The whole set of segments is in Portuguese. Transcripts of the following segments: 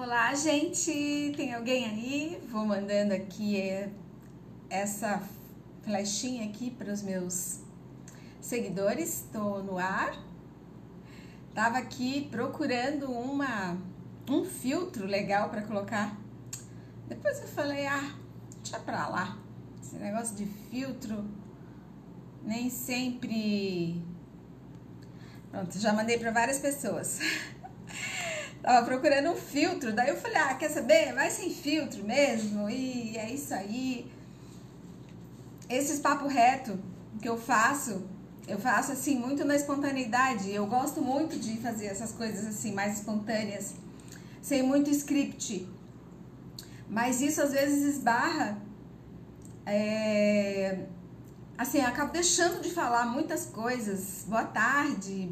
Olá, gente! Tem alguém aí? Vou mandando aqui essa flechinha aqui para os meus seguidores. Estou no ar. Tava aqui procurando um filtro legal para colocar. Depois eu falei, deixa pra lá. Esse negócio de filtro nem sempre... Pronto, já mandei para várias pessoas. Tava procurando um filtro, daí eu falei, quer saber? Vai sem filtro mesmo, e é isso aí. Esses papo reto que eu faço assim, muito na espontaneidade. Eu gosto muito de fazer essas coisas assim, mais espontâneas, sem muito script. Mas isso às vezes esbarra, assim, eu acabo deixando de falar muitas coisas. Boa tarde,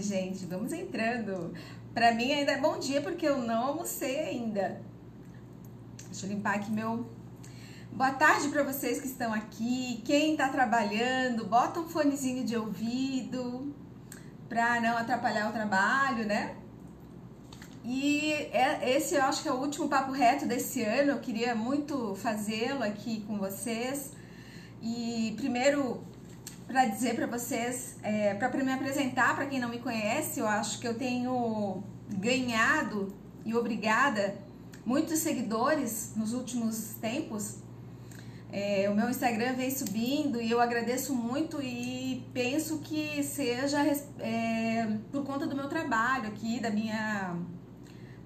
gente, vamos entrando. Pra mim ainda é bom dia, porque eu não almocei ainda. Deixa eu limpar aqui meu... Boa tarde pra vocês que estão aqui. Quem tá trabalhando, bota um fonezinho de ouvido pra não atrapalhar o trabalho, né? E esse eu acho que é o último papo reto desse ano. Eu queria muito fazê-lo aqui com vocês. E primeiro... para dizer para vocês, para me apresentar, para quem não me conhece, eu acho que eu tenho ganhado e obrigada muitos seguidores nos últimos tempos. O meu Instagram vem subindo e eu agradeço muito e penso que seja por conta do meu trabalho aqui, da minha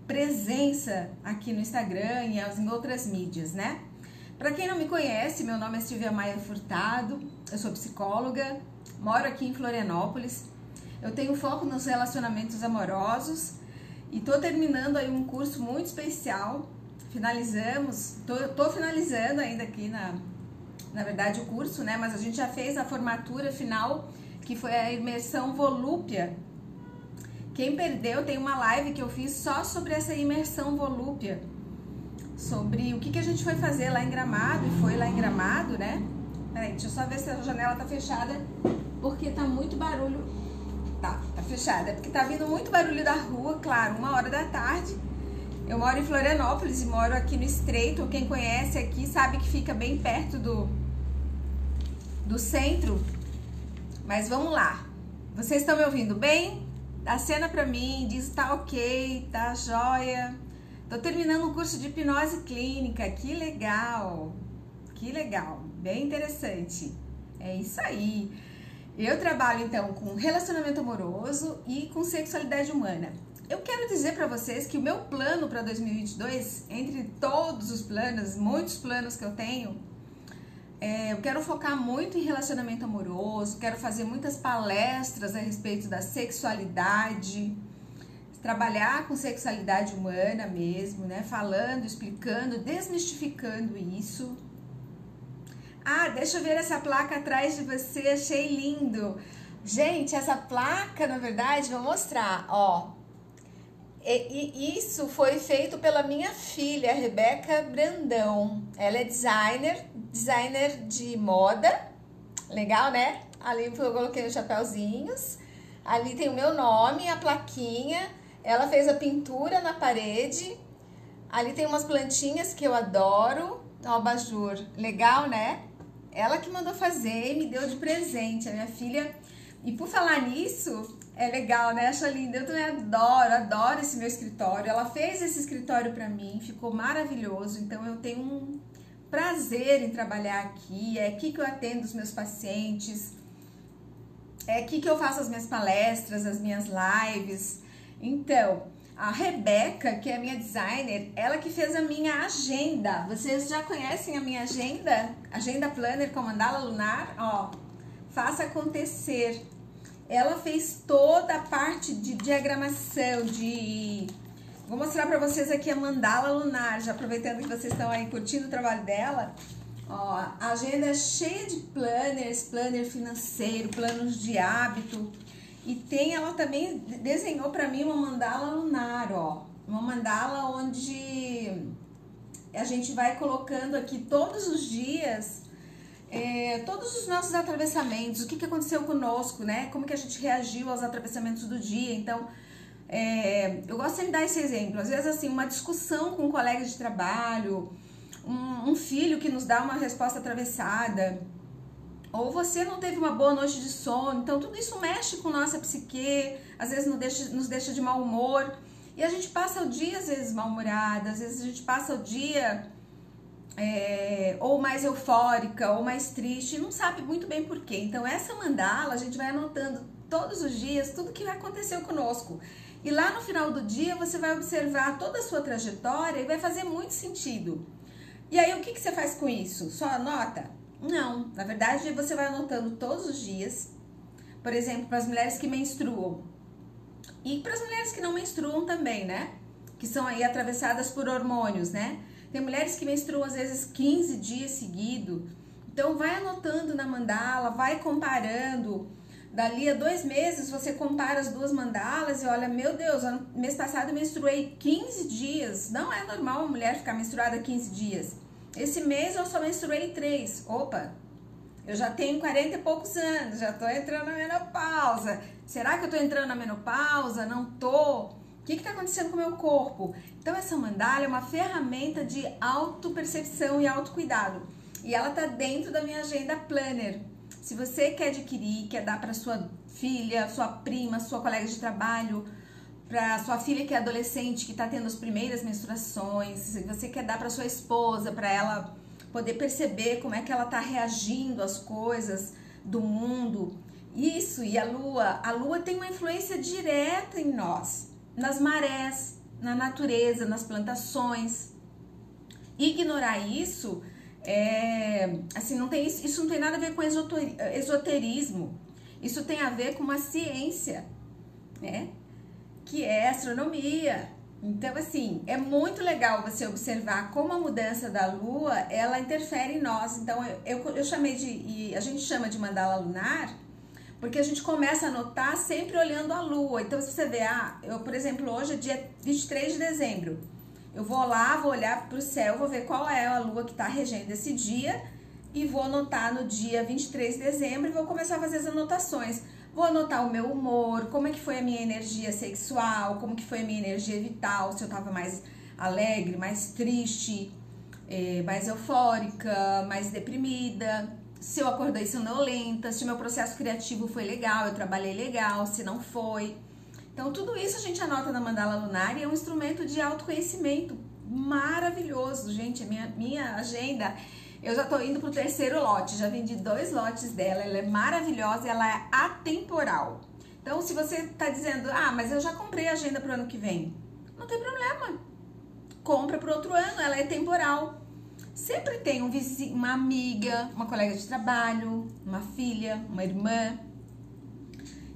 presença aqui no Instagram e em outras mídias, né? Para quem não me conhece, meu nome é Silvia Maia Furtado, eu sou psicóloga, moro aqui em Florianópolis, eu tenho foco nos relacionamentos amorosos e tô terminando aí um curso muito especial, tô finalizando ainda aqui na verdade o curso, né, mas a gente já fez a formatura final, que foi a imersão volúpia. Quem perdeu, tem uma live que eu fiz só sobre essa imersão volúpia, sobre o que a gente foi fazer lá em Gramado, e foi lá em Gramado, né? Peraí, deixa eu só ver se a janela tá fechada, porque tá muito barulho. Tá fechada, porque tá vindo muito barulho da rua, claro, 1h da tarde. Eu moro em Florianópolis e moro aqui no Estreito. Quem conhece aqui sabe que fica bem perto do centro. Mas vamos lá. Vocês estão me ouvindo bem? Dá cena pra mim, diz tá ok, tá jóia. Tô terminando um curso de hipnose clínica, que legal, bem interessante, é isso aí. Eu trabalho então com relacionamento amoroso e com sexualidade humana. Eu quero dizer para vocês que o meu plano para 2022, entre todos os planos, muitos planos que eu tenho, eu quero focar muito em relacionamento amoroso, quero fazer muitas palestras a respeito da sexualidade, trabalhar com sexualidade humana mesmo, né? Falando, explicando, desmistificando isso. Deixa eu ver essa placa atrás de você, achei lindo. Gente, essa placa, na verdade, vou mostrar, ó. E isso foi feito pela minha filha, Rebeca Brandão. Ela é designer de moda. Legal, né? Ali eu coloquei os chapéuzinhos. Ali tem o meu nome, a plaquinha. Ela fez a pintura na parede. Ali tem umas plantinhas que eu adoro. Um abajur. Legal, né? Ela que mandou fazer e me deu de presente, a minha filha. E por falar nisso, é legal, né? Acho lindo. Eu também adoro esse meu escritório. Ela fez esse escritório pra mim, ficou maravilhoso. Então eu tenho um prazer em trabalhar aqui. É aqui que eu atendo os meus pacientes. É aqui que eu faço as minhas palestras, as minhas lives. Então, a Rebeca, que é a minha designer, ela que fez a minha agenda. Vocês já conhecem a minha agenda? Agenda Planner com mandala lunar? Ó, faça acontecer. Ela fez toda a parte de diagramação, Vou mostrar pra vocês aqui a mandala lunar, já aproveitando que vocês estão aí curtindo o trabalho dela. Ó, a agenda é cheia de planners, planner financeiro, planos de hábito. E ela também desenhou para mim uma mandala lunar, ó. Uma mandala onde a gente vai colocando aqui todos os dias, todos os nossos atravessamentos, o que aconteceu conosco, né? Como que a gente reagiu aos atravessamentos do dia. Então, Eu gosto sempre de dar esse exemplo. Às vezes, assim, uma discussão com um colega de trabalho, um filho que nos dá uma resposta atravessada, ou você não teve uma boa noite de sono. Então, tudo isso mexe com nossa psique, às vezes nos deixa de mau humor. E a gente passa o dia, às vezes, mal-humorada, às vezes a gente passa o dia ou mais eufórica, ou mais triste, e não sabe muito bem por quê. Então, essa mandala, a gente vai anotando todos os dias tudo que aconteceu conosco. E lá no final do dia, você vai observar toda a sua trajetória e vai fazer muito sentido. E aí, o que você faz com isso? Só anota? Não, na verdade, você vai anotando todos os dias. Por exemplo, para as mulheres que menstruam. E para as mulheres que não menstruam também, né? Que são aí atravessadas por hormônios, né? Tem mulheres que menstruam às vezes 15 dias seguidos. Então vai anotando na mandala, vai comparando. Dali a 2 meses você compara as duas mandalas e olha, meu Deus, mês passado eu menstruei 15 dias. Não é normal uma mulher ficar menstruada 15 dias. Esse mês eu só menstruei 3. Opa, eu já tenho 40 e poucos anos, já tô entrando na menopausa. Será que eu tô entrando na menopausa? Não tô. O que está acontecendo com o meu corpo? Então, essa mandala é uma ferramenta de autopercepção e autocuidado. E ela está dentro da minha agenda planner. Se você quer adquirir, quer dar para sua filha, sua prima, sua colega de trabalho, para sua filha que é adolescente, que está tendo as primeiras menstruações, se você quer dar para sua esposa, para ela poder perceber como é que ela está reagindo às coisas do mundo. Isso, e a lua tem uma influência direta em nós, nas marés, na natureza, nas plantações. Ignorar isso, assim, isso não tem nada a ver com esoterismo. Isso tem a ver com uma ciência, né? Que é astronomia. Então, assim, é muito legal você observar como a mudança da lua, ela interfere em nós. Então, eu chamei a gente chama de mandala lunar, porque a gente começa a notar sempre olhando a lua. Então, se você vê, eu, por exemplo, hoje é dia 23 de dezembro. Eu vou lá, vou olhar para o céu, vou ver qual é a lua que está regendo esse dia e vou anotar no dia 23 de dezembro e vou começar a fazer as anotações. Vou anotar o meu humor, como é que foi a minha energia sexual, como que foi a minha energia vital, se eu estava mais alegre, mais triste, mais eufórica, mais deprimida, se eu acordei sonolenta, se o meu processo criativo foi legal, eu trabalhei legal, se não foi. Então, tudo isso a gente anota na mandala lunar e é um instrumento de autoconhecimento maravilhoso, gente. A minha agenda, eu já tô indo pro 3º lote, já vendi 2 lotes dela, ela é maravilhosa e ela é atemporal. Então, se você tá dizendo, mas eu já comprei a agenda pro ano que vem, não tem problema, compra pro outro ano, ela é temporal. Sempre tem um vizinho, uma amiga, uma colega de trabalho, uma filha, uma irmã.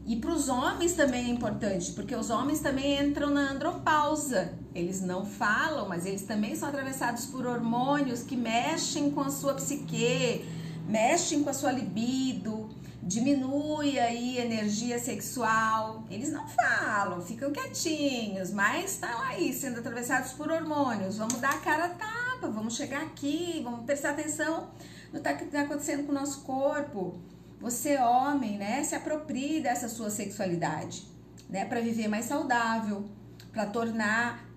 E para os homens também é importante, porque os homens também entram na andropausa. Eles não falam, mas eles também são atravessados por hormônios que mexem com a sua psique, mexem com a sua libido, diminui aí a energia sexual. Eles não falam, ficam quietinhos, mas estão aí sendo atravessados por hormônios. Vamos dar a cara a tapa, vamos chegar aqui, vamos prestar atenção no que está acontecendo com o nosso corpo. Você, homem, né, se aproprie dessa sua sexualidade, né, para viver mais saudável, para tornar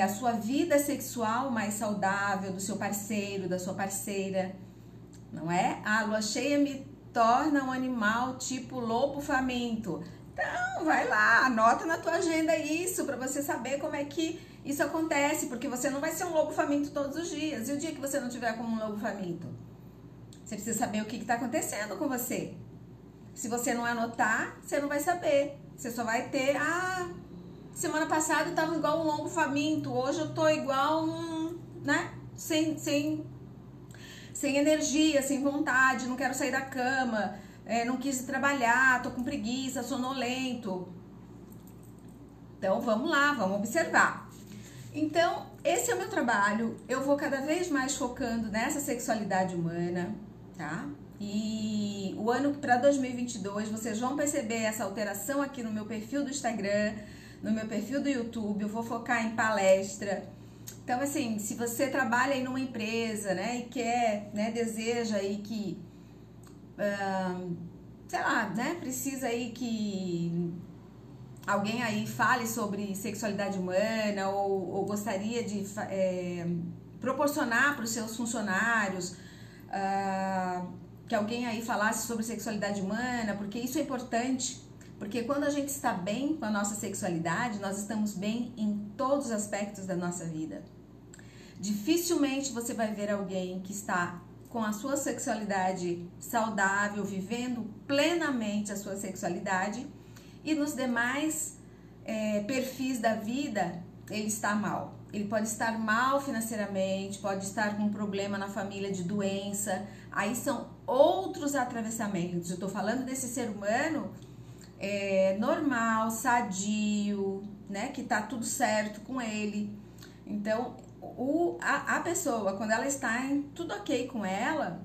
a sua vida sexual mais saudável, do seu parceiro, da sua parceira, não é? A lua cheia me torna um animal tipo lobo faminto. Então, vai lá, anota na tua agenda isso, para você saber como é que isso acontece, porque você não vai ser um lobo faminto todos os dias. E o dia que você não tiver como um lobo faminto? Você precisa saber o que está acontecendo com você. Se você não anotar, você não vai saber. Você só vai ter, semana passada eu estava igual um lobo faminto, hoje eu tô igual né? Sem energia, sem vontade, não quero sair da cama, não quis ir trabalhar, tô com preguiça, sonolento. Então, vamos lá, vamos observar. Então, esse é o meu trabalho. Eu vou cada vez mais focando nessa sexualidade humana, tá? E o ano para 2022, vocês vão perceber essa alteração aqui no meu perfil do Instagram, no meu perfil do YouTube. Eu vou focar em palestra. Então, assim, se você trabalha aí numa empresa, né, e quer, né, deseja aí que, sei lá, né, precisa aí que alguém aí fale sobre sexualidade humana ou gostaria de proporcionar para os seus funcionários que alguém aí falasse sobre sexualidade humana, porque isso é importante, porque quando a gente está bem com a nossa sexualidade, nós estamos bem em todos os aspectos da nossa vida. Dificilmente você vai ver alguém que está com a sua sexualidade saudável, vivendo plenamente a sua sexualidade, e nos demais perfis da vida ele está mal. Ele pode estar mal financeiramente, pode estar com um problema na família de doença, aí são outros atravessamentos. Eu estou falando desse ser humano normal, sadio, né, que tá tudo certo com ele. Então, a pessoa, quando ela está em tudo ok com ela,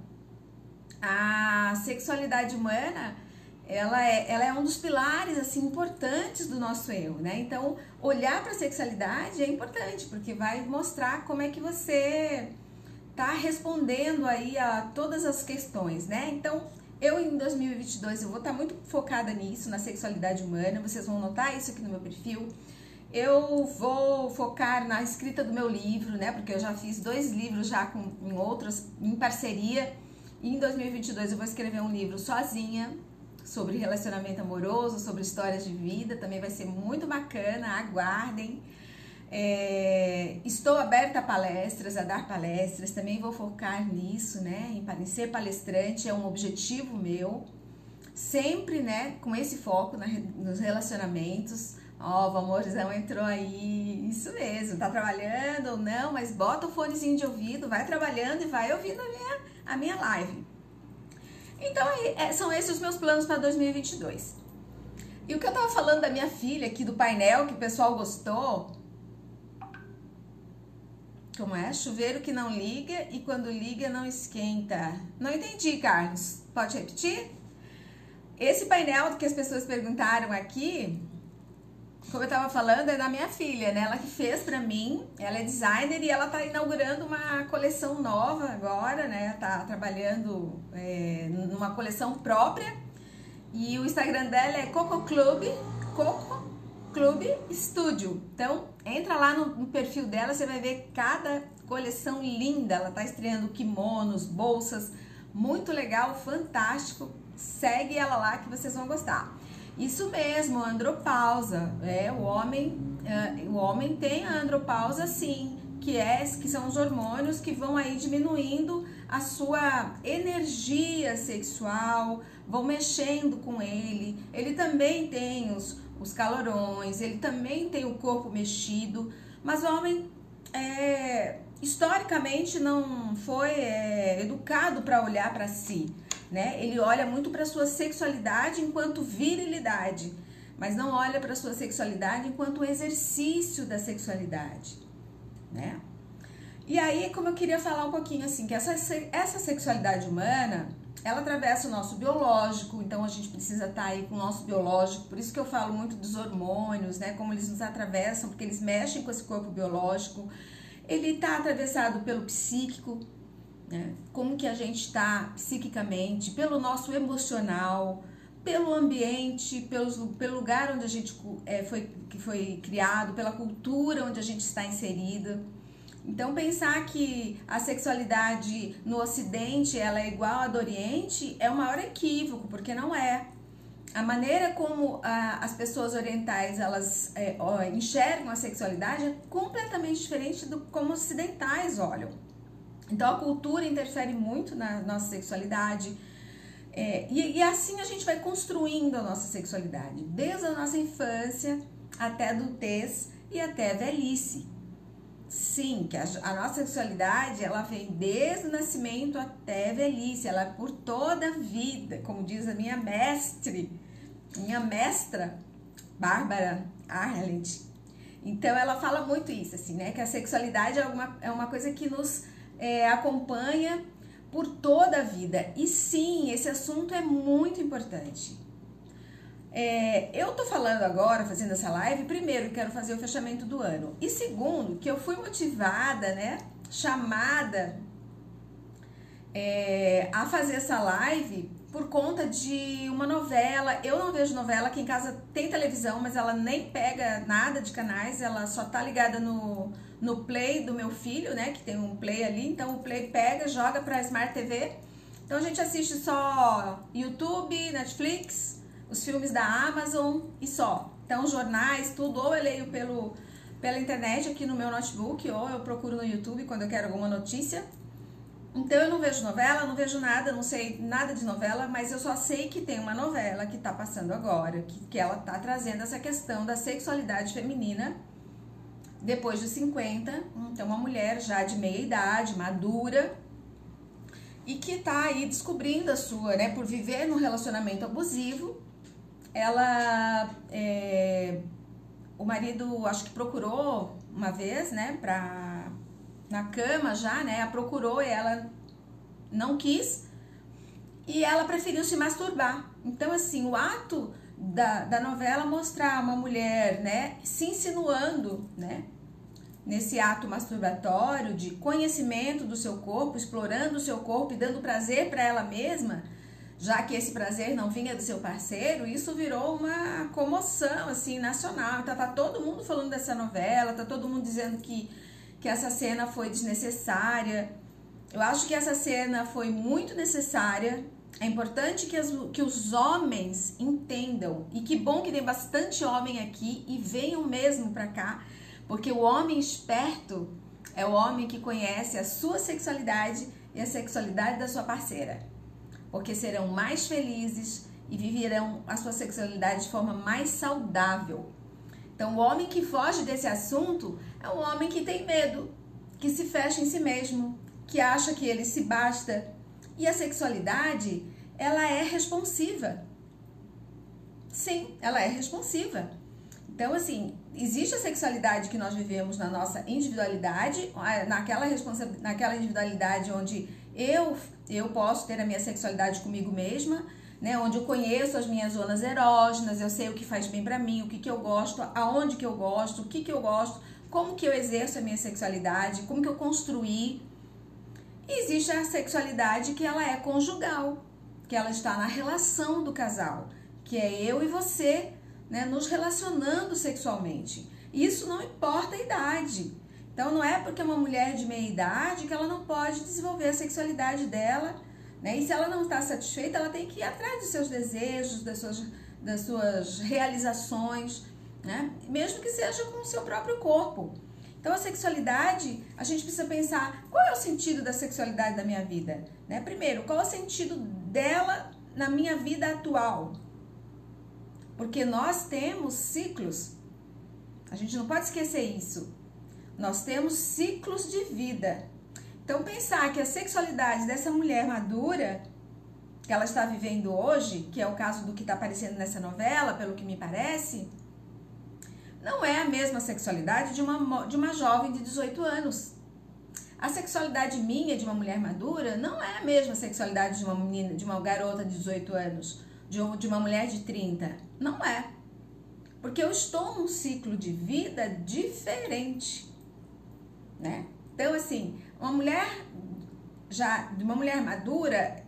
a sexualidade humana, ela é um dos pilares, assim, importantes do nosso eu, né? Então, olhar para a sexualidade é importante, porque vai mostrar como é que você tá respondendo aí a todas as questões, né? Então, eu em 2022, eu vou estar muito focada nisso, na sexualidade humana, vocês vão notar isso aqui no meu perfil. Eu vou focar na escrita do meu livro, né? Porque eu já fiz 2 livros já em parceria. E em 2022 eu vou escrever um livro sozinha sobre relacionamento amoroso, sobre histórias de vida. Também vai ser muito bacana, aguardem. Estou aberta a palestras, a dar palestras. Também vou focar nisso, né? Em ser palestrante é um objetivo meu. Sempre, né? Com esse foco nos relacionamentos. Ó, o amorzão entrou aí, isso mesmo, tá trabalhando ou não, mas bota o fonezinho de ouvido, vai trabalhando e vai ouvindo a minha live. Então, são esses os meus planos para 2022. E o que eu tava falando da minha filha aqui, do painel, que o pessoal gostou, como é? Chuveiro que não liga e quando liga não esquenta. Não entendi, Carlos, pode repetir? Esse painel que as pessoas perguntaram aqui, como eu tava falando, é da minha filha, né? Ela que fez pra mim, ela é designer e ela tá inaugurando uma coleção nova agora, né? Tá trabalhando numa coleção própria e o Instagram dela é Coco Club Studio. Então, entra lá no perfil dela, você vai ver cada coleção linda. Ela tá estreando kimonos, bolsas, muito legal, fantástico. Segue ela lá que vocês vão gostar. Isso mesmo, andropausa, o homem tem a andropausa sim, que são os hormônios que vão aí diminuindo a sua energia sexual, vão mexendo com ele também tem os calorões, ele também tem o corpo mexido, mas o homem historicamente não foi educado para olhar para si. Né? Ele olha muito para sua sexualidade enquanto virilidade, mas não olha para sua sexualidade enquanto exercício da sexualidade, né? E aí, como eu queria falar um pouquinho assim, que essa sexualidade humana, ela atravessa o nosso biológico, então a gente precisa estar aí com o nosso biológico, por isso que eu falo muito dos hormônios, né? Como eles nos atravessam, porque eles mexem com esse corpo biológico. Ele está atravessado pelo psíquico, né? Como que a gente está psiquicamente, pelo nosso emocional, pelo ambiente, pelo lugar onde a gente foi criado, pela cultura onde a gente está inserida. Então, pensar que a sexualidade no Ocidente ela é igual à do Oriente é o maior equívoco, porque não é. A maneira como as pessoas orientais elas enxergam a sexualidade é completamente diferente do como os ocidentais olham. Então, a cultura interfere muito na nossa sexualidade e assim a gente vai construindo a nossa sexualidade, desde a nossa infância até a adultez e até a velhice. Sim, que a nossa sexualidade, ela vem desde o nascimento até a velhice, ela é por toda a vida, como diz a minha mestra, Bárbara Arlett. Então, ela fala muito isso, assim, né? Que a sexualidade é uma coisa que nos acompanha por toda a vida. E sim, esse assunto é muito importante. Eu tô falando agora, fazendo essa live, primeiro, quero fazer o fechamento do ano. E segundo, que eu fui motivada, né? Chamada a fazer essa live por conta de uma novela. Eu não vejo novela, aqui em casa tem televisão, mas ela nem pega nada de canais, ela só tá ligada no Play do meu filho, né, que tem um Play ali, então o Play pega, joga pra Smart TV. Então a gente assiste só YouTube, Netflix, os filmes da Amazon e só. Então jornais, tudo, ou eu leio pela internet aqui no meu notebook, ou eu procuro no YouTube quando eu quero alguma notícia. Então eu não vejo novela, não vejo nada, não sei nada de novela, mas eu só sei que tem uma novela que tá passando agora, que ela tá trazendo essa questão da sexualidade feminina depois de 50, então uma mulher já de meia idade, madura, e que tá aí descobrindo a sua, né, por viver num relacionamento abusivo, ela, o marido acho que procurou uma vez, né, na cama já, né, a procurou e ela não quis e ela preferiu se masturbar. Então, assim, o ato da novela mostrar uma mulher, né, se insinuando, né, nesse ato masturbatório de conhecimento do seu corpo, explorando o seu corpo e dando prazer para ela mesma, já que esse prazer não vinha do seu parceiro, isso virou uma comoção, assim, nacional. Então, tá todo mundo falando dessa novela, tá todo mundo dizendo que essa cena foi desnecessária. Eu acho que essa cena foi muito necessária. É importante que os homens entendam, e que bom que tem bastante homem aqui e venham mesmo pra cá, porque o homem esperto é o homem que conhece a sua sexualidade e a sexualidade da sua parceira, porque serão mais felizes e viverão a sua sexualidade de forma mais saudável. Então, o homem que foge desse assunto é um homem que tem medo, que se fecha em si mesmo, que acha que ele se basta. E a sexualidade, ela é responsiva. Sim, ela é responsiva. Então, assim, existe a sexualidade que nós vivemos na nossa individualidade, naquela individualidade onde eu posso ter a minha sexualidade comigo mesma, né, onde eu conheço as minhas zonas erógenas, eu sei o que faz bem pra mim, o que eu gosto, aonde que eu gosto, o que eu gosto, como que eu exerço a minha sexualidade, como que eu construí. E existe a sexualidade que ela é conjugal, que ela está na relação do casal, que é eu e você, né, nos relacionando sexualmente. Isso não importa a idade. Então não é porque é uma mulher de meia idade que ela não pode desenvolver a sexualidade dela, né? E se ela não está satisfeita, ela tem que ir atrás dos seus desejos, das suas realizações, né? Mesmo que seja com o seu próprio corpo. Então a sexualidade, a gente precisa pensar, qual é o sentido da sexualidade da minha vida? Né? Primeiro, qual é o sentido dela na minha vida atual? Porque nós temos ciclos, a gente não pode esquecer isso. Nós temos ciclos de vida. Então, pensar que a sexualidade dessa mulher madura, que ela está vivendo hoje, que é o caso do que está aparecendo nessa novela, pelo que me parece, não é a mesma sexualidade de uma jovem de 18 anos. A sexualidade minha, de uma mulher madura, não é a mesma sexualidade de uma menina, de uma garota de 18 anos, de uma mulher de 30. Não é. Porque eu estou num ciclo de vida diferente, né? Então, assim, uma mulher madura,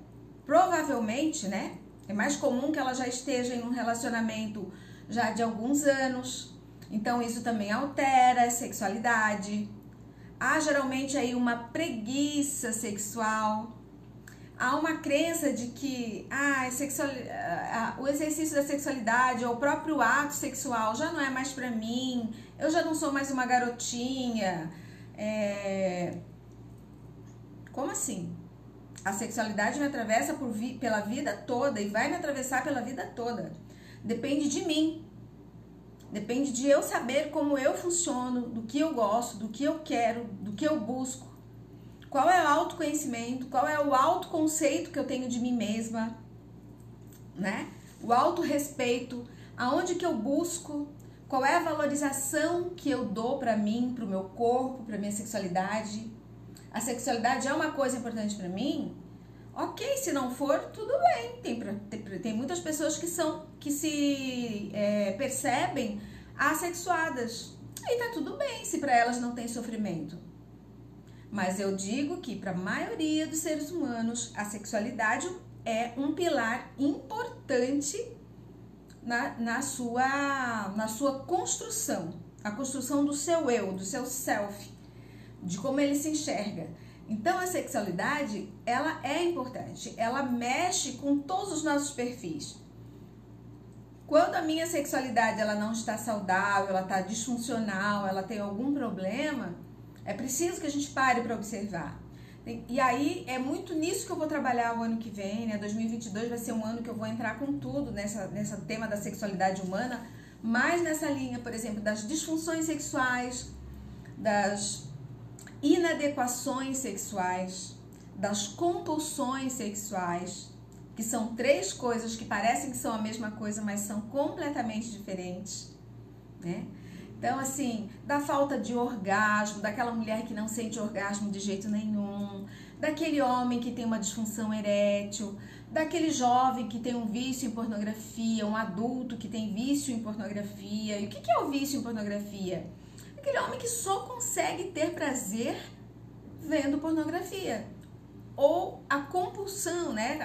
provavelmente, né? É mais comum que ela já esteja em um relacionamento já de alguns anos. Então, isso também altera a sexualidade. Há geralmente aí uma preguiça sexual. Há uma crença de que o exercício da sexualidade ou o próprio ato sexual já não é mais pra mim. Eu já não sou mais uma garotinha. Como assim? A sexualidade me atravessa pela vida toda e vai me atravessar pela vida toda. Depende de mim. Depende de eu saber como eu funciono, do que eu gosto, do que eu quero, do que eu busco. Qual é o autoconhecimento, qual é o autoconceito que eu tenho de mim mesma, né? O autorrespeito, aonde que eu busco, qual é a valorização que eu dou pra mim, pro meu corpo, pra minha sexualidade. A sexualidade é uma coisa importante pra mim? Ok, se não for, tudo bem. Tem muitas pessoas que se percebem assexuadas. E tá tudo bem se pra elas não tem sofrimento. Mas eu digo que para a maioria dos seres humanos, a sexualidade é um pilar importante na sua construção, a construção do seu eu, do seu self, de como ele se enxerga. Então a sexualidade, ela é importante, ela mexe com todos os nossos perfis. Quando a minha sexualidade ela não está saudável, ela está disfuncional, ela tem algum problema, é preciso que a gente pare para observar. E aí é muito nisso que eu vou trabalhar o ano que vem, né? 2022 vai ser um ano que eu vou entrar com tudo nessa tema da sexualidade humana, mais nessa linha, por exemplo, das disfunções sexuais, das inadequações sexuais, das compulsões sexuais, que são 3 coisas que parecem que são a mesma coisa, mas são completamente diferentes, né? Então, assim, da falta de orgasmo, daquela mulher que não sente orgasmo de jeito nenhum, daquele homem que tem uma disfunção erétil, daquele jovem que tem um vício em pornografia, um adulto que tem vício em pornografia. E o que é o vício em pornografia? Aquele homem que só consegue ter prazer vendo pornografia. Ou a compulsão, né?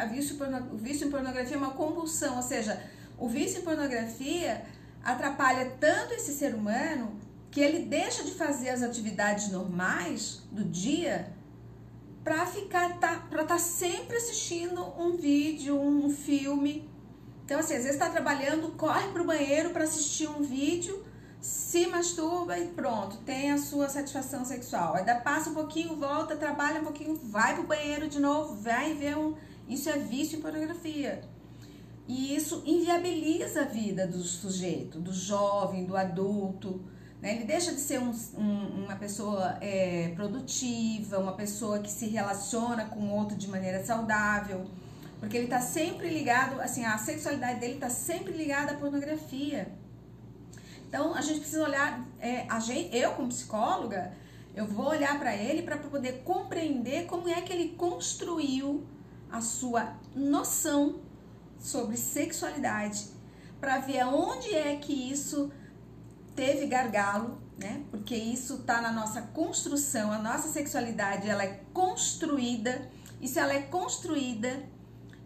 O vício em pornografia é uma compulsão, ou seja, o vício em pornografia atrapalha tanto esse ser humano que ele deixa de fazer as atividades normais do dia para estar sempre assistindo um vídeo, um filme. Então, assim, às vezes está trabalhando, corre para o banheiro para assistir um vídeo, se masturba e pronto, tem a sua satisfação sexual. Aí passa um pouquinho, volta, trabalha um pouquinho, vai pro banheiro de novo, vai ver Isso é vício em pornografia. E isso inviabiliza a vida do sujeito, do jovem, do adulto, né? Ele deixa de ser uma pessoa produtiva, uma pessoa que se relaciona com o outro de maneira saudável, porque ele está sempre ligado, assim, a sexualidade dele está sempre ligada à pornografia. Então, a gente precisa olhar, eu como psicóloga, eu vou olhar para ele para poder compreender como é que ele construiu a sua noção sobre sexualidade, para ver aonde é que isso teve gargalo, né? Porque isso está na nossa construção, a nossa sexualidade ela é construída, e se ela é construída,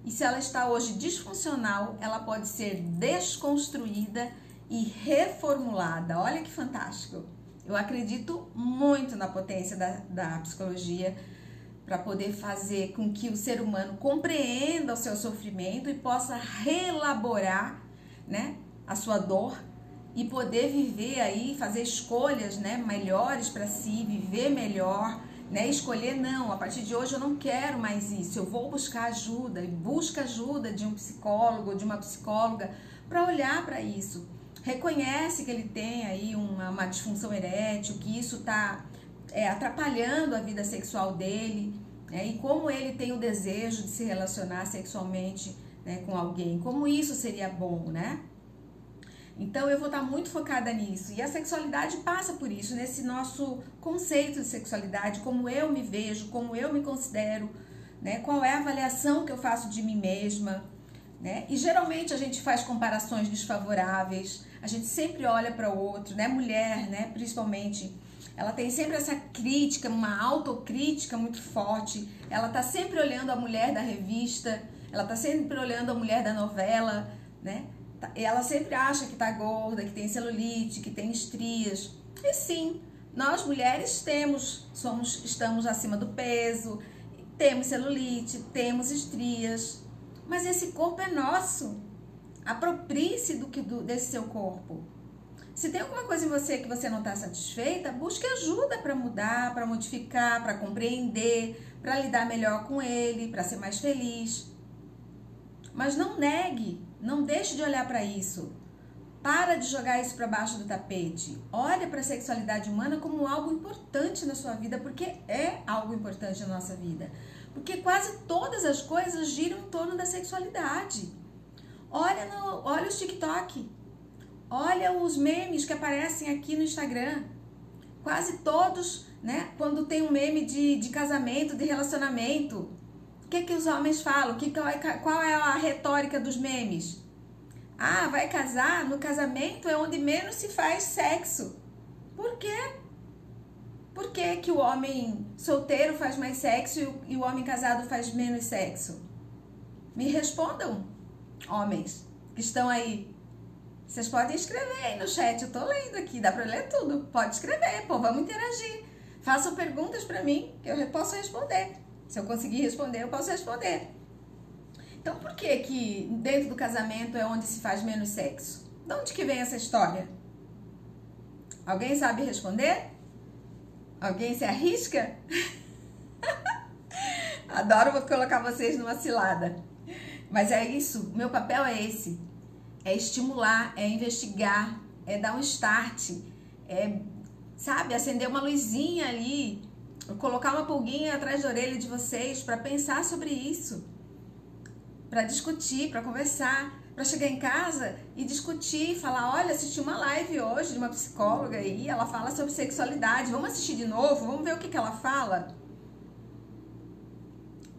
e se ela está hoje disfuncional, ela pode ser desconstruída e reformulada. Olha que fantástico! Eu acredito muito na potência da psicologia para poder fazer com que o ser humano compreenda o seu sofrimento e possa reelaborar, né, a sua dor e poder viver aí, fazer escolhas, né, melhores para si, viver melhor, né, escolher não, a partir de hoje eu não quero mais isso, eu vou buscar ajuda, e busca ajuda de um psicólogo, de uma psicóloga para olhar para isso. Reconhece que ele tem aí uma disfunção erétil, que isso está atrapalhando a vida sexual dele, né? E como ele tem o desejo de se relacionar sexualmente, né, com alguém, como isso seria bom, né? Então eu vou estar muito focada nisso, e a sexualidade passa por isso, nesse nosso conceito de sexualidade, como eu me vejo, como eu me considero, né? Qual é a avaliação que eu faço de mim mesma, né? E geralmente a gente faz comparações desfavoráveis, a gente sempre olha para o outro, né? Mulher, né, principalmente, ela tem sempre essa crítica, uma autocrítica muito forte. Ela tá sempre olhando a mulher da revista, ela tá sempre olhando a mulher da novela, né? Ela sempre acha que tá gorda, que tem celulite, que tem estrias. E sim, nós mulheres estamos acima do peso, temos celulite, temos estrias, mas esse corpo é nosso. Aproprie-se desse seu corpo. Se tem alguma coisa em você que você não está satisfeita, busque ajuda para mudar, para modificar, para compreender, para lidar melhor com ele, para ser mais feliz. Mas não negue, não deixe de olhar para isso. Para de jogar isso para baixo do tapete. Olha para a sexualidade humana como algo importante na sua vida, porque é algo importante na nossa vida. Porque quase todas as coisas giram em torno da sexualidade. Olha os TikTok. Olha os memes que aparecem aqui no Instagram. Quase todos, né? Quando tem um meme de casamento, de relacionamento, o que os homens falam? Qual é a retórica dos memes? Ah, vai casar? No casamento é onde menos se faz sexo. Por quê? Por que o homem solteiro faz mais sexo e o homem casado faz menos sexo? Me respondam, homens que estão aí. Vocês podem escrever aí no chat, eu tô lendo aqui, dá pra ler tudo. Pode escrever, pô, vamos interagir. Façam perguntas pra mim, que eu posso responder. Se eu conseguir responder, eu posso responder. Então, por que que dentro do casamento é onde se faz menos sexo? De onde que vem essa história? Alguém sabe responder? Alguém se arrisca? Adoro colocar vocês numa cilada. Mas é isso, meu papel é esse. É estimular, é investigar, é dar um start, é, sabe, acender uma luzinha ali, colocar uma pulguinha atrás da orelha de vocês para pensar sobre isso, para discutir, para conversar, para chegar em casa e discutir, falar, olha, assisti uma live hoje de uma psicóloga aí, ela fala sobre sexualidade, vamos assistir de novo, vamos ver o que ela fala?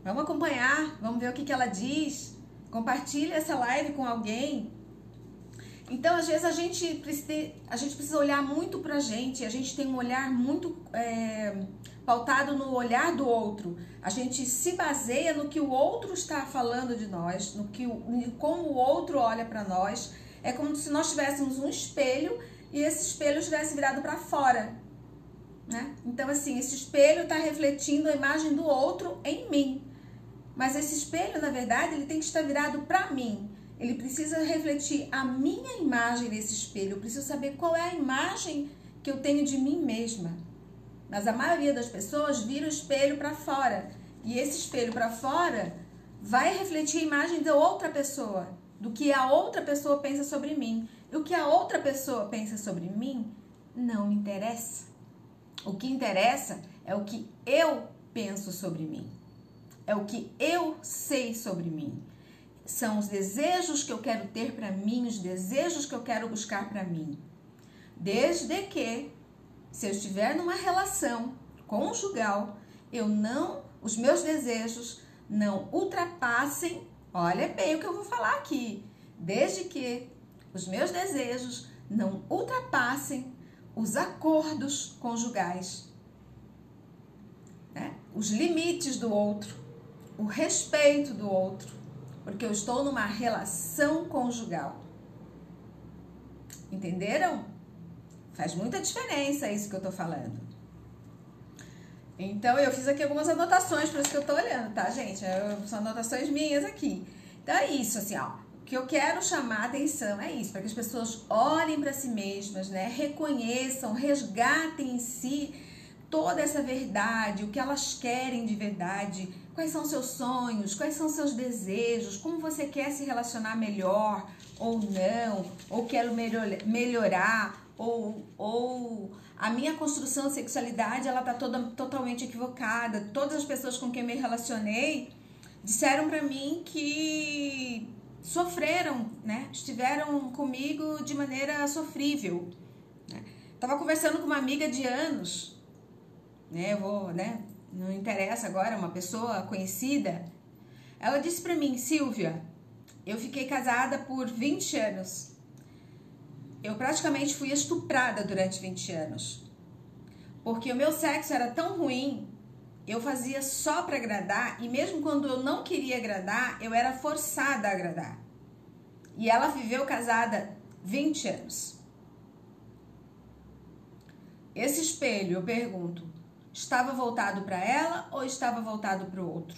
Vamos acompanhar, vamos ver o que ela diz, compartilha essa live com alguém. Então, às vezes, a gente precisa olhar muito pra gente, a gente tem um olhar muito pautado no olhar do outro. A gente se baseia no que o outro está falando de nós, como o outro olha pra nós. É como se nós tivéssemos um espelho e esse espelho estivesse virado pra fora, né? Então, assim, esse espelho está refletindo a imagem do outro em mim. Mas esse espelho, na verdade, ele tem que estar virado pra mim. Ele precisa refletir a minha imagem nesse espelho. Eu preciso saber qual é a imagem que eu tenho de mim mesma. Mas a maioria das pessoas vira o espelho para fora. E esse espelho para fora vai refletir a imagem da outra pessoa, do que a outra pessoa pensa sobre mim. E o que a outra pessoa pensa sobre mim não me interessa. O que interessa é o que eu penso sobre mim. É o que eu sei sobre mim. São os desejos que eu quero ter para mim, os desejos que eu quero buscar para mim. Desde que, se eu estiver numa relação conjugal, os meus desejos não ultrapassem, olha bem o que eu vou falar aqui, desde que os meus desejos não ultrapassem os acordos conjugais, né? Os limites do outro, o respeito do outro. Porque eu estou numa relação conjugal. Entenderam? Faz muita diferença isso que eu tô falando. Então, eu fiz aqui algumas anotações, por isso que eu tô olhando, tá, gente? São anotações minhas aqui. Então, é isso, assim, ó. O que eu quero chamar a atenção é isso, para que as pessoas olhem para si mesmas, né? Reconheçam, resgatem em si toda essa verdade, o que elas querem de verdade. Quais são seus sonhos, quais são seus desejos, como você quer se relacionar melhor ou não, ou quero melhorar, ou a minha construção de sexualidade ela tá totalmente equivocada. Todas as pessoas com quem me relacionei disseram pra mim que sofreram, né? Estiveram comigo de maneira sofrível, né? Tava conversando com uma amiga de anos, né? Não interessa agora, uma pessoa conhecida. Ela disse pra mim, Silvia, eu fiquei casada por 20 anos. Eu praticamente fui estuprada durante 20 anos. Porque o meu sexo era tão ruim, eu fazia só pra agradar, e mesmo quando eu não queria agradar, eu era forçada a agradar. E ela viveu casada 20 anos. Esse espelho, eu pergunto, estava voltado para ela ou estava voltado para o outro?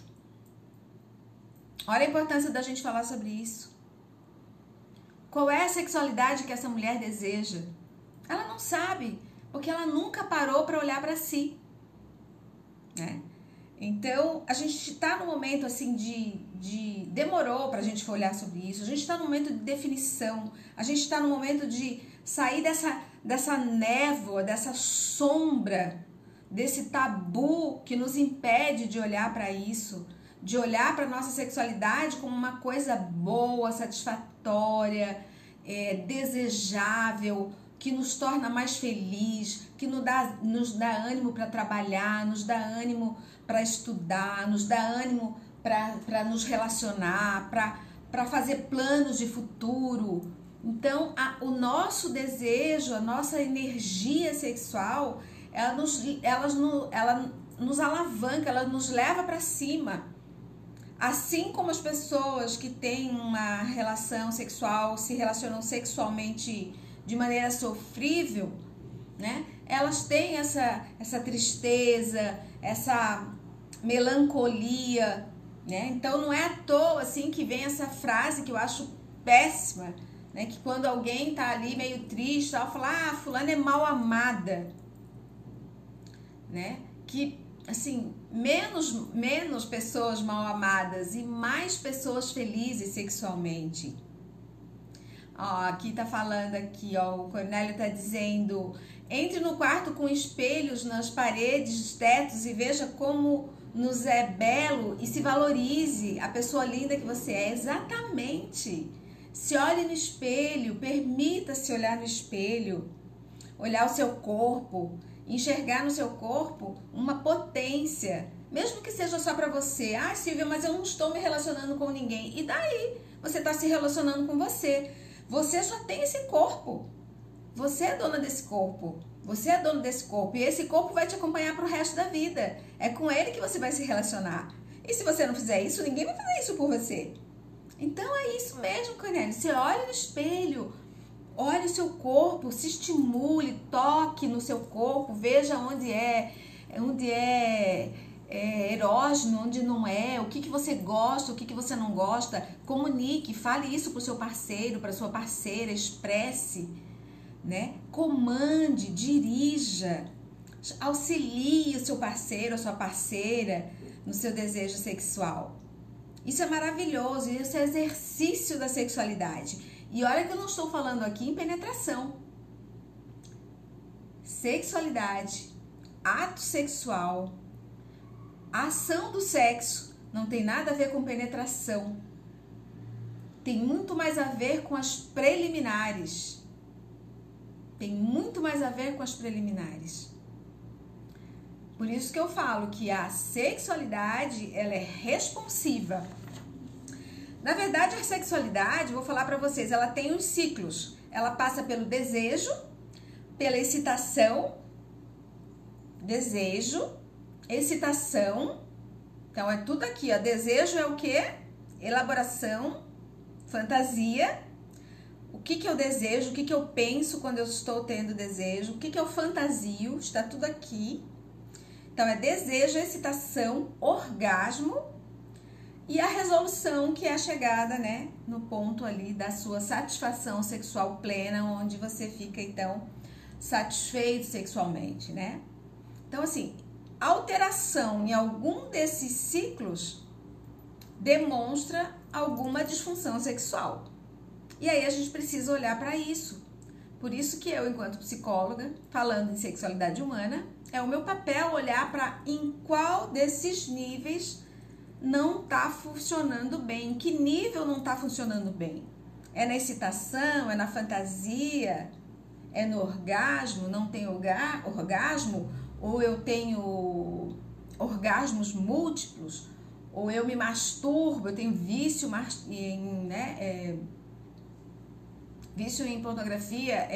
Olha a importância da gente falar sobre isso. Qual é a sexualidade que essa mulher deseja? Ela não sabe, porque ela nunca parou para olhar para si, né? Então, a gente está no momento assim demorou para a gente olhar sobre isso. A gente está no momento de definição. A gente está no momento de sair dessa névoa, dessa sombra, desse tabu que nos impede de olhar para isso, de olhar para nossa sexualidade como uma coisa boa, satisfatória, desejável, que nos torna mais feliz, que nos dá ânimo para trabalhar, nos dá ânimo para estudar, nos dá ânimo para nos relacionar, para fazer planos de futuro. Então, o nosso desejo, a nossa energia sexual, ela nos alavanca, ela nos leva para cima. Assim como as pessoas que têm uma relação sexual, se relacionam sexualmente de maneira sofrível, né? Elas têm essa tristeza, essa melancolia, né? Então não é à toa assim que vem essa frase que eu acho péssima, né? Que quando alguém tá ali meio triste, ela fala: "Ah, fulana é mal amada", né? Que assim, menos pessoas mal amadas e mais pessoas felizes sexualmente. Ó, aqui tá falando aqui, ó, o Cornélio tá dizendo: entre no quarto com espelhos nas paredes, tetos e veja como nos é belo e se valorize a pessoa linda que você é. Exatamente. Se olhe no espelho, permita-se olhar no espelho, olhar o seu corpo, enxergar no seu corpo uma potência, mesmo que seja só para você. Ah, Silvia, mas eu não estou me relacionando com ninguém. E daí? Você está se relacionando com você. Você só tem esse corpo. Você é dona desse corpo. Você é dono desse corpo. E esse corpo vai te acompanhar pro resto da vida. É com ele que você vai se relacionar. E se você não fizer isso, ninguém vai fazer isso por você. Então é isso mesmo, Cornélio. Você olha no espelho, olhe o seu corpo, se estimule, toque no seu corpo, veja onde é erógeno, onde não é, o que você gosta, o que você não gosta. Comunique, fale isso para o seu parceiro, para sua parceira, expresse, né? Comande, dirija, auxilie o seu parceiro, a sua parceira no seu desejo sexual. Isso é maravilhoso, isso é exercício da sexualidade. E olha que eu não estou falando aqui em penetração. Sexualidade, ato sexual, a ação do sexo não tem nada a ver com penetração. Tem muito mais a ver com as preliminares. Tem muito mais a ver com as preliminares. Por isso que eu falo que a sexualidade, ela é responsiva. Na verdade, a sexualidade, vou falar pra vocês, ela tem uns ciclos. Ela passa pelo desejo, pela excitação, excitação. Então, é tudo aqui, ó. Desejo é o quê? Elaboração, fantasia. O que eu desejo, o que eu penso quando eu estou tendo desejo, o que eu fantasio, está tudo aqui. Então, é desejo, excitação, orgasmo e a resolução, que é a chegada, né, no ponto ali da sua satisfação sexual plena, onde você fica, então, satisfeito sexualmente, né? Então, assim, alteração em algum desses ciclos demonstra alguma disfunção sexual. E aí a gente precisa olhar para isso. Por isso que eu, enquanto psicóloga, falando em sexualidade humana, é o meu papel olhar para em qual desses níveis não está funcionando bem, em que nível não está funcionando bem. É na excitação, é na fantasia, é no orgasmo, não tem orgasmo, ou eu tenho orgasmos múltiplos, ou eu me masturbo, eu tenho vício em, vício em pornografia,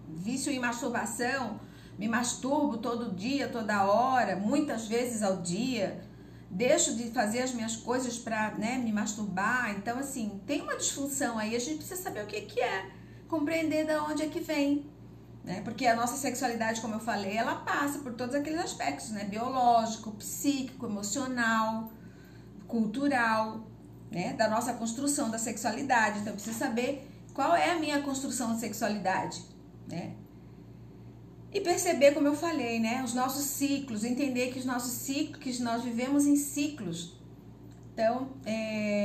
vício em masturbação, me masturbo todo dia, toda hora, muitas vezes ao dia, deixo de fazer as minhas coisas para, né, me masturbar. Então, assim, tem uma disfunção aí, a gente precisa saber o que é, compreender de onde é que vem, né? Porque a nossa sexualidade, como eu falei, ela passa por todos aqueles aspectos, né? Biológico, psíquico, emocional, cultural, né? Da nossa construção da sexualidade. Então, eu preciso saber qual é a minha construção de sexualidade, né? E perceber, como eu falei, né? Os nossos ciclos, entender que os nossos ciclos, que nós vivemos em ciclos. Então,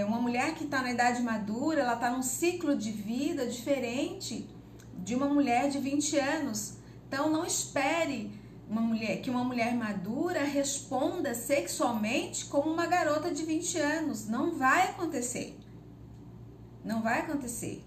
uma mulher que está na idade madura, ela está num ciclo de vida diferente de uma mulher de 20 anos. Então, não espere que uma mulher madura responda sexualmente como uma garota de 20 anos. Não vai acontecer. Não vai acontecer.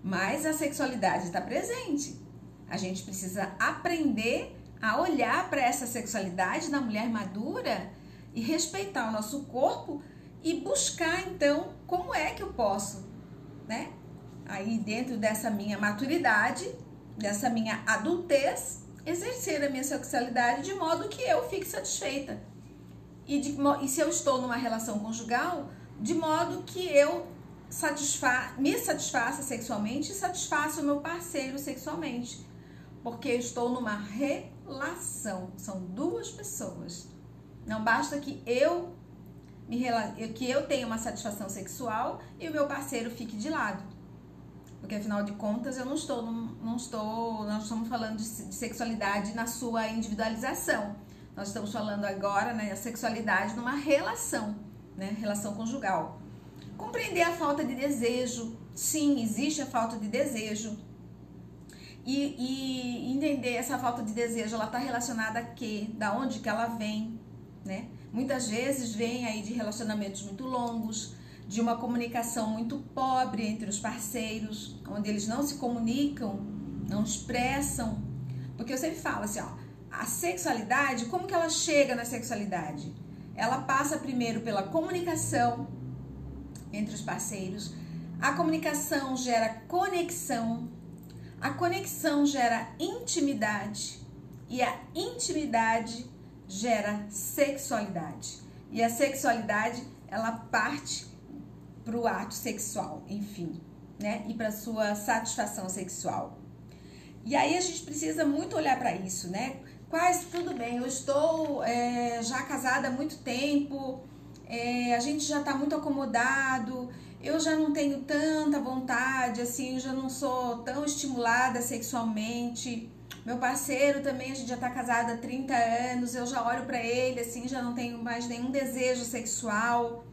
Mas a sexualidade está presente. A gente precisa aprender a olhar para essa sexualidade da mulher madura e respeitar o nosso corpo e buscar, então, como é que eu posso, né? Aí, dentro dessa minha maturidade, dessa minha adultez, exercer a minha sexualidade de modo que eu fique satisfeita. e se eu estou numa relação conjugal, de modo que eu me satisfaça sexualmente e satisfaça o meu parceiro sexualmente. Porque eu estou numa relação, são duas pessoas. Não basta que eu tenha uma satisfação sexual e o meu parceiro fique de lado. Porque afinal de contas nós estamos falando de sexualidade na sua individualização. Nós estamos falando agora, né, a sexualidade numa relação, né, relação conjugal. Compreender a falta de desejo. Sim, existe a falta de desejo. E entender essa falta de desejo, ela está relacionada a quê? Da onde que ela vem, né? Muitas vezes vem aí de relacionamentos muito longos, de uma comunicação muito pobre entre os parceiros, onde eles não se comunicam, não expressam. Porque eu sempre falo assim, ó, a sexualidade, como que ela chega na sexualidade? Ela passa primeiro pela comunicação entre os parceiros. A comunicação gera conexão. A conexão gera intimidade e a intimidade gera sexualidade. E a sexualidade, ela parte para o ato sexual, enfim, né? E para sua satisfação sexual. E aí a gente precisa muito olhar para isso, né? Tudo bem, eu estou já casada há muito tempo, a gente já está muito acomodado, eu já não tenho tanta vontade, assim, eu já não sou tão estimulada sexualmente. Meu parceiro também, a gente já tá casado há 30 anos, eu já olho pra ele, assim, já não tenho mais nenhum desejo sexual.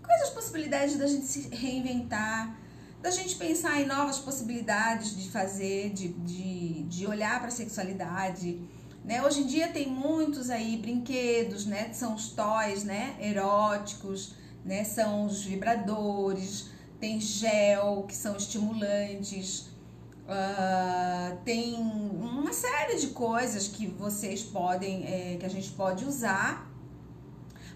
Quais as possibilidades da gente se reinventar, da gente pensar em novas possibilidades de fazer, de olhar pra sexualidade, né? Hoje em dia tem muitos aí brinquedos, né, que são os toys, né, eróticos, né, são os vibradores, tem gel, que são estimulantes, tem uma série de coisas que vocês podem, que a gente pode usar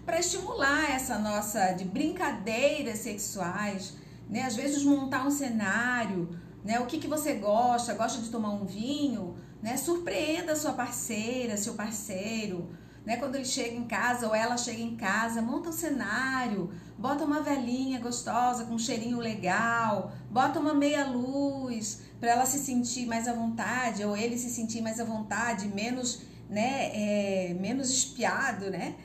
para estimular essa nossa, de brincadeiras sexuais, né, às vezes montar um cenário, né, o que você gosta de tomar um vinho, né, surpreenda a sua parceira, seu parceiro, né, quando ele chega em casa ou ela chega em casa, monta um cenário, bota uma velinha gostosa com um cheirinho legal, bota uma meia luz para ela se sentir mais à vontade ou ele se sentir mais à vontade, menos, né, menos espiado, né,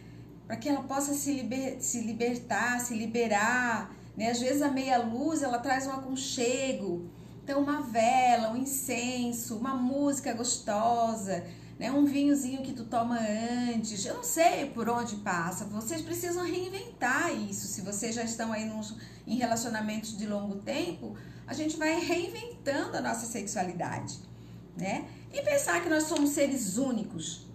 para que ela possa se libertar, se liberar, né, às vezes a meia luz ela traz um aconchego, então uma vela, um incenso, uma música gostosa, né, um vinhozinho que tu toma antes, eu não sei por onde passa, vocês precisam reinventar isso. Se vocês já estão aí em relacionamentos de longo tempo, a gente vai reinventando a nossa sexualidade, né? E pensar que nós somos seres únicos.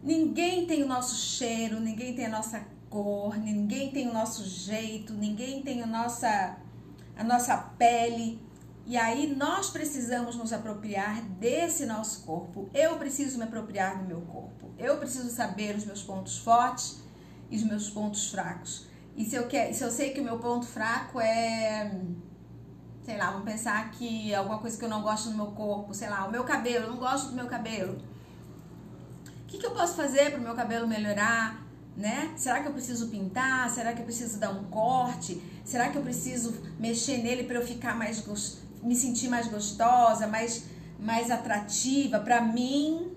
Ninguém tem o nosso cheiro, ninguém tem a nossa cor, ninguém tem o nosso jeito, ninguém tem a nossa pele. E aí nós precisamos nos apropriar desse nosso corpo. Eu preciso me apropriar do meu corpo. Eu preciso saber os meus pontos fortes e os meus pontos fracos. E se eu sei que o meu ponto fraco é, sei lá, vamos pensar que alguma coisa que eu não gosto no meu corpo, sei lá, o meu cabelo, eu não gosto do meu cabelo. O que eu posso fazer para o meu cabelo melhorar? Né? Será que eu preciso pintar? Será que eu preciso dar um corte? Será que eu preciso mexer nele para eu ficar me sentir mais gostosa, mais atrativa para mim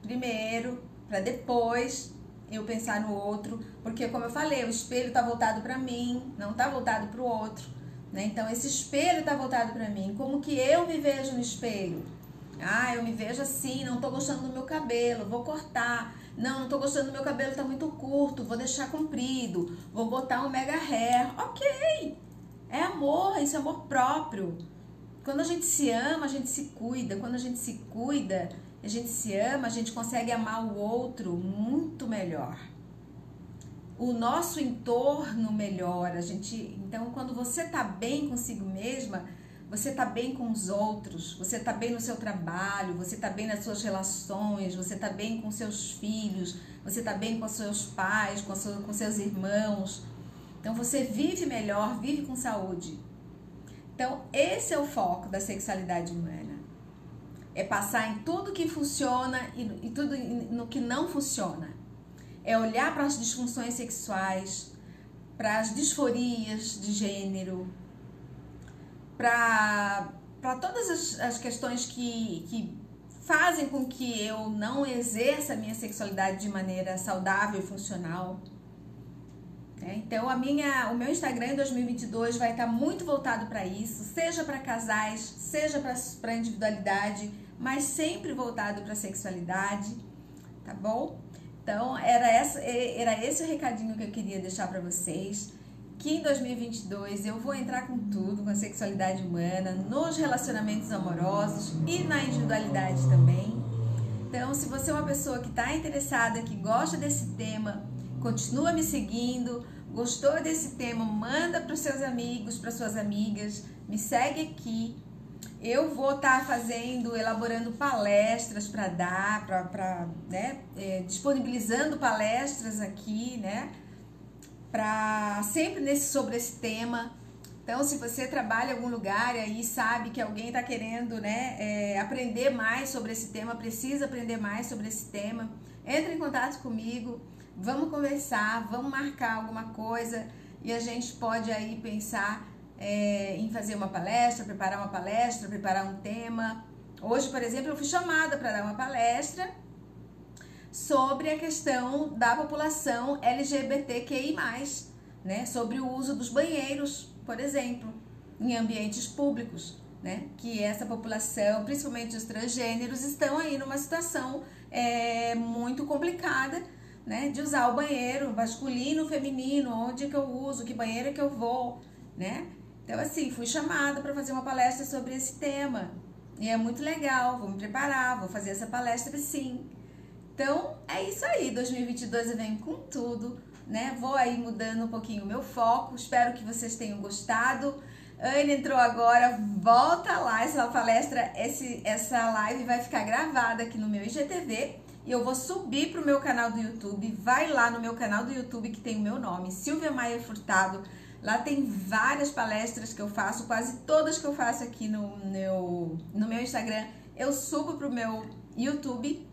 primeiro, para depois eu pensar no outro, porque como eu falei, o espelho está voltado para mim, não está voltado para o outro, né? Então esse espelho está voltado para mim. Como que eu me vejo no espelho? Ah, eu me vejo assim, não tô gostando do meu cabelo, vou cortar. Não tô gostando do meu cabelo, tá muito curto, vou deixar comprido, vou botar um mega hair. Ok, é amor, isso é amor próprio. Quando a gente se ama, a gente se cuida. Quando a gente se cuida, a gente se ama, a gente consegue amar o outro muito melhor. O nosso entorno melhora. Então, quando você tá bem consigo mesma, você tá bem com os outros, você tá bem no seu trabalho, você tá bem nas suas relações, você tá bem com seus filhos, você tá bem com seus pais, com seus irmãos. Então você vive melhor, vive com saúde. Então esse é o foco da sexualidade humana. É passar em tudo que funciona e tudo no que não funciona. é olhar para as disfunções sexuais, para as disforias de gênero, para todas as questões que fazem com que eu não exerça a minha sexualidade de maneira saudável e funcional. Então, o meu Instagram em 2022 vai estar muito voltado para isso, seja para casais, seja para individualidade, mas sempre voltado para sexualidade, tá bom? Então, era esse o recadinho que eu queria deixar para vocês, que em 2022 eu vou entrar com tudo, com a sexualidade humana, nos relacionamentos amorosos e na individualidade também. Então, se você é uma pessoa que está interessada, que gosta desse tema, continua me seguindo. Gostou desse tema? Manda para os seus amigos, para suas amigas. Me segue aqui. Eu vou estar elaborando palestras para dar, disponibilizando palestras aqui, né? Sempre sobre esse tema. Então, se você trabalha em algum lugar e aí sabe que alguém está querendo, aprender mais sobre esse tema, precisa aprender mais sobre esse tema, entre em contato comigo. Vamos conversar, vamos marcar alguma coisa e a gente pode aí pensar em fazer uma palestra, preparar um tema. Hoje, por exemplo, eu fui chamada para dar uma palestra sobre a questão da população LGBTQI+, né? Sobre o uso dos banheiros, por exemplo, em ambientes públicos, né? Que essa população, principalmente os transgêneros, estão aí numa situação muito complicada, né, de usar o banheiro masculino, feminino, onde que eu uso, que banheiro é que eu vou, né? Então, assim, fui chamada para fazer uma palestra sobre esse tema. E é muito legal, vou me preparar, vou fazer essa palestra sim. Então, é isso aí, 2022 eu venho com tudo, né? Vou aí mudando um pouquinho o meu foco, espero que vocês tenham gostado. Anne entrou agora, volta lá, essa palestra, essa live vai ficar gravada aqui no meu IGTV. E eu vou subir para o meu canal do YouTube. Vai lá no meu canal do YouTube que tem o meu nome, Silvia Maia Furtado. Lá tem várias palestras que eu faço, quase todas que eu faço aqui no meu Instagram. Eu subo para o meu YouTube.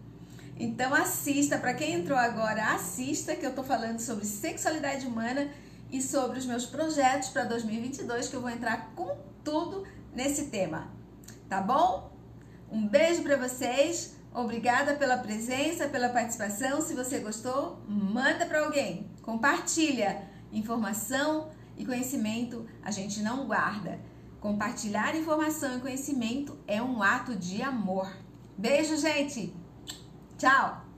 Então assista, para quem entrou agora, assista, que eu tô falando sobre sexualidade humana e sobre os meus projetos para 2022, que eu vou entrar com tudo nesse tema. Tá bom? Um beijo para vocês. Obrigada pela presença, pela participação. Se você gostou, manda para alguém. Compartilha. Informação e conhecimento a gente não guarda. Compartilhar informação e conhecimento é um ato de amor. Beijo, gente. Tchau.